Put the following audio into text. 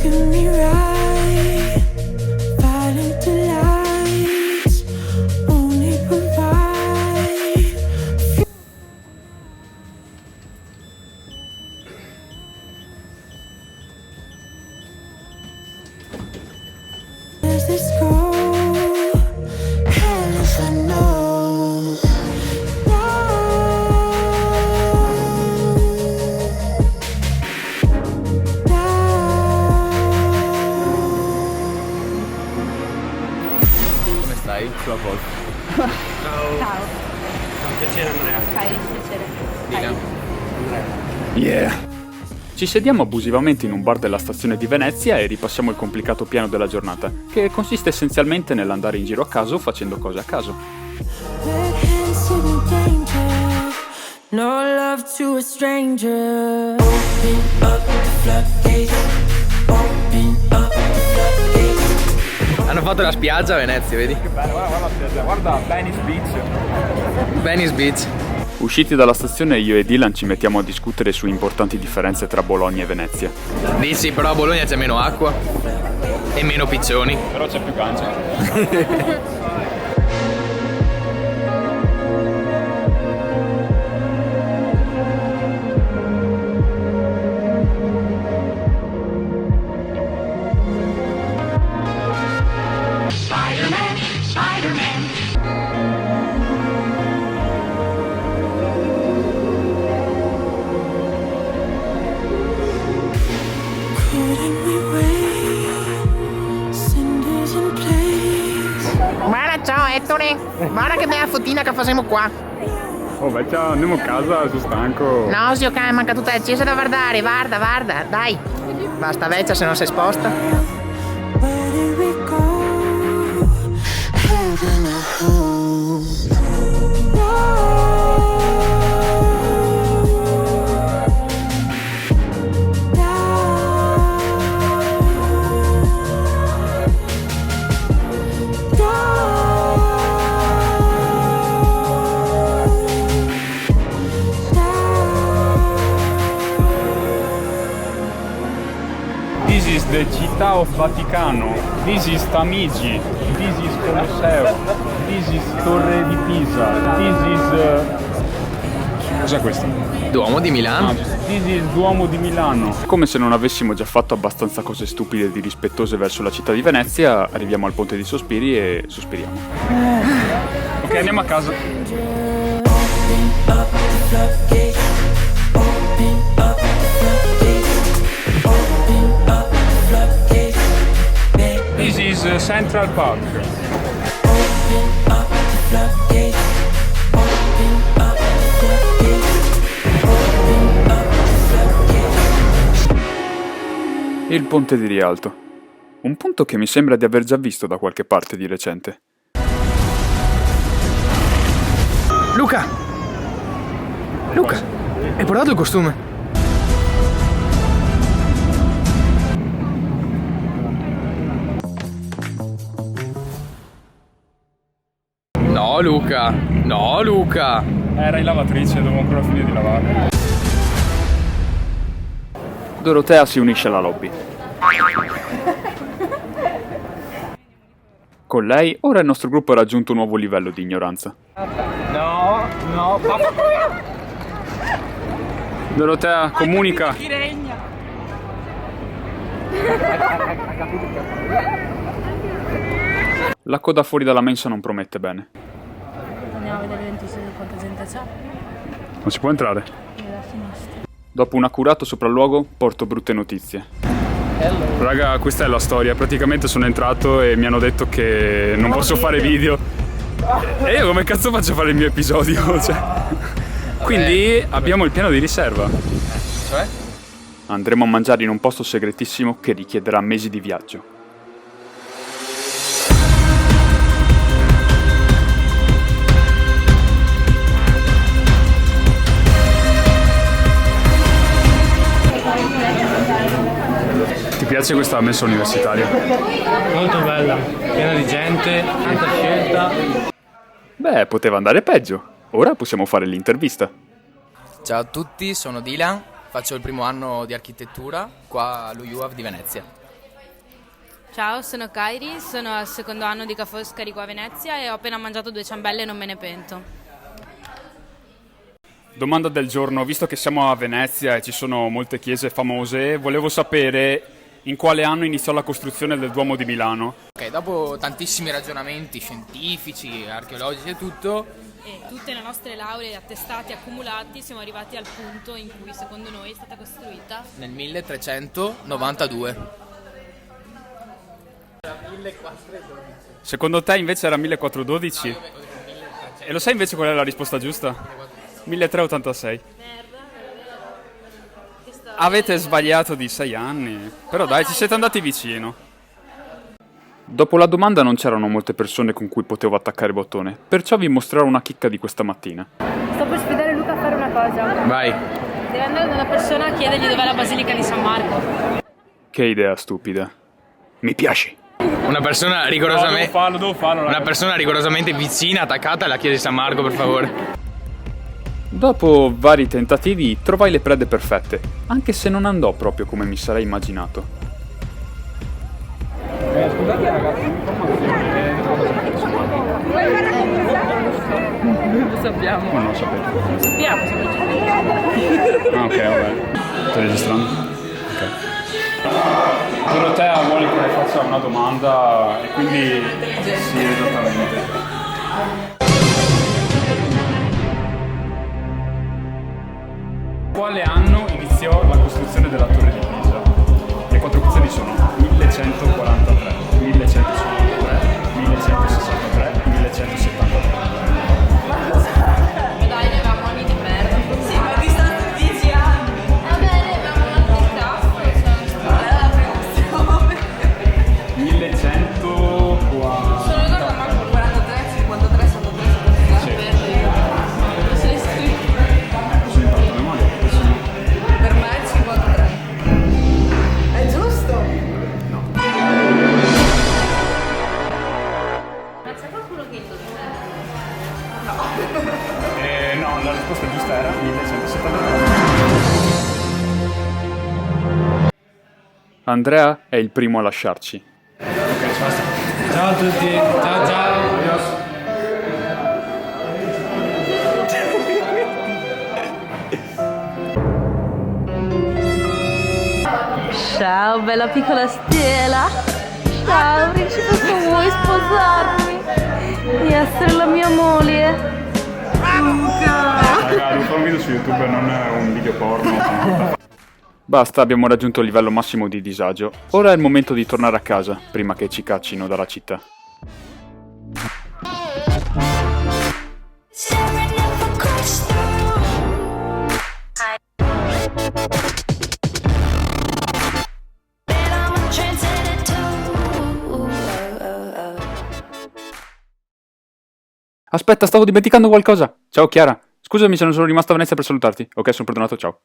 me right, violent delights only provide. Does this go? Hell if I know. Come stai? Sulla posto. Ciao. Ciao. Piacere Andrea. Fai piacere. Dica. Yeah! Ci sediamo abusivamente in un bar della stazione di Venezia e ripassiamo il complicato piano della giornata, che consiste essenzialmente nell'andare in giro a caso facendo cose a caso. Red hands to the danger, no love to a stranger. Open up the floodgates, open up the floodgates. Hanno fatto la spiaggia a Venezia, vedi? Che bello, guarda la spiaggia, guarda Venice Beach. Venice Beach. Usciti dalla stazione io e Dylan ci mettiamo a discutere su importanti differenze tra Bologna e Venezia. Dici, però a Bologna c'è meno acqua e meno piccioni. Però c'è più cancia. Couldn't we wait? Cinders in place. Guarda, ciao Ettore, guarda che bella fotina che facciamo qua. Oh vecchia, andiamo a casa, sono stanco. No, zio Kai, manca tutta accesa da guardare, guarda, dai. Basta vecchia se non si sposta. Where did we go? Heaven or home? This is the Città of Vaticano. This is Tamigi. This is Colosseo. This is Torre di Pisa. This is... Cos'è questo? Duomo di Milano. This is Duomo di Milano. Come se non avessimo già fatto abbastanza cose stupide e rispettose verso la città di Venezia, arriviamo al Ponte dei Sospiri e sospiriamo. Ok, andiamo a casa. Up the floodgates, open up the floodgates, open up the floodgates, baby. This is Central Park. Open up the floodgates, open up the floodgates, open up the floodgates. Il Ponte di Rialto. Un punto che mi sembra di aver già visto da qualche parte di recente. Luca! Luca, hai portato il costume? No Luca, no Luca. Era in lavatrice, devo ancora finire di lavare. Dorotea si unisce alla lobby. Con lei, ora il nostro gruppo ha raggiunto un nuovo livello di ignoranza. No, Dorotea, comunica. Chi regna? La coda fuori dalla mensa non promette bene. Andiamo a vedere dentro quanta gente c'è. Non si può entrare. Nella finestra. Dopo un accurato sopralluogo, porto brutte notizie. Raga, questa è la storia. Praticamente sono entrato e mi hanno detto che non posso fare video. E io come cazzo faccio a fare il mio episodio? Cioè. Quindi abbiamo il piano di riserva. Cioè? Andremo a mangiare in un posto segretissimo che richiederà mesi di viaggio. Ti piace questa messa universitaria? molto bella, piena di gente, tanta scelta. Beh, poteva andare peggio. Ora possiamo fare l'intervista. Ciao a tutti, sono Dylan, faccio il primo anno di architettura qua allo UAV di Venezia. Ciao, sono Kairi, sono al secondo anno di Ca' Foscari qua a Venezia e ho appena mangiato 2 ciambelle e non me ne pento. Domanda del giorno, visto che siamo a Venezia e ci sono molte chiese famose, volevo sapere in quale anno iniziò la costruzione del Duomo di Milano. Ok, dopo tantissimi ragionamenti scientifici, archeologici e tutto, E tutte le nostre lauree attestati accumulati siamo arrivati al punto in cui secondo noi è stata costruita. nel 1392. Secondo te invece era 1412? E lo sai invece qual è la risposta giusta? 1386. Avete sbagliato di 6 anni, però dai, ci siete andati vicino. Dopo la domanda non c'erano molte persone con cui potevo attaccare il bottone, perciò vi mostrerò una chicca di questa mattina. Sto per sfidare Luca a fare una cosa. Vai. Deve andare da una persona a chiedergli dov'è la Basilica di San Marco. Che idea stupida. Mi piaci. Una persona rigorosamente... devo farlo. Una persona rigorosamente vicina, attaccata alla chiesa di San Marco, per favore. Dopo vari tentativi trovai le prede perfette, anche se non andò proprio come mi sarei immaginato. Scusate ragazzi, Lo sappiamo. Non lo sapete. Sappiamo. Ah, ok, vabbè. Stai registrando? Ok. Dorotea vuole che le faccia una domanda e quindi sì, esattamente. Quale anno iniziò la costruzione della Torre di Pisa? Le 4 opzioni sono 1143, 1153, 1163, 1173. Dai, ne avevamo anni di merda. Sì, ma di stato 10 anni. Vabbè, ne avevamo anni di cazzo. Cioè, 1140. sono ricordo manco 43, 53, 73, 73. Non sei scritto. Sono imparato a memoria. Per me è 53. È giusto? Ma c'è qualcuno che indovina? No, la risposta giusta era 1173. Andrea è il primo a lasciarci. ciao a tutti, ciao ciao. Ciao bella piccola stella. Ciao principessa, vuoi sposarmi e essere la mia moglie? Raga, devo fare un video su YouTube, non è un video porno. Basta, abbiamo raggiunto il livello massimo di disagio. Ora è il momento di tornare a casa, prima che ci caccino dalla città. Staring up across the room. Bet I'm a trendsetter too. Aspetta, stavo dimenticando qualcosa. Ciao Chiara. Scusami se non sono rimasto a Venezia per salutarti. Ok, sono perdonato, ciao.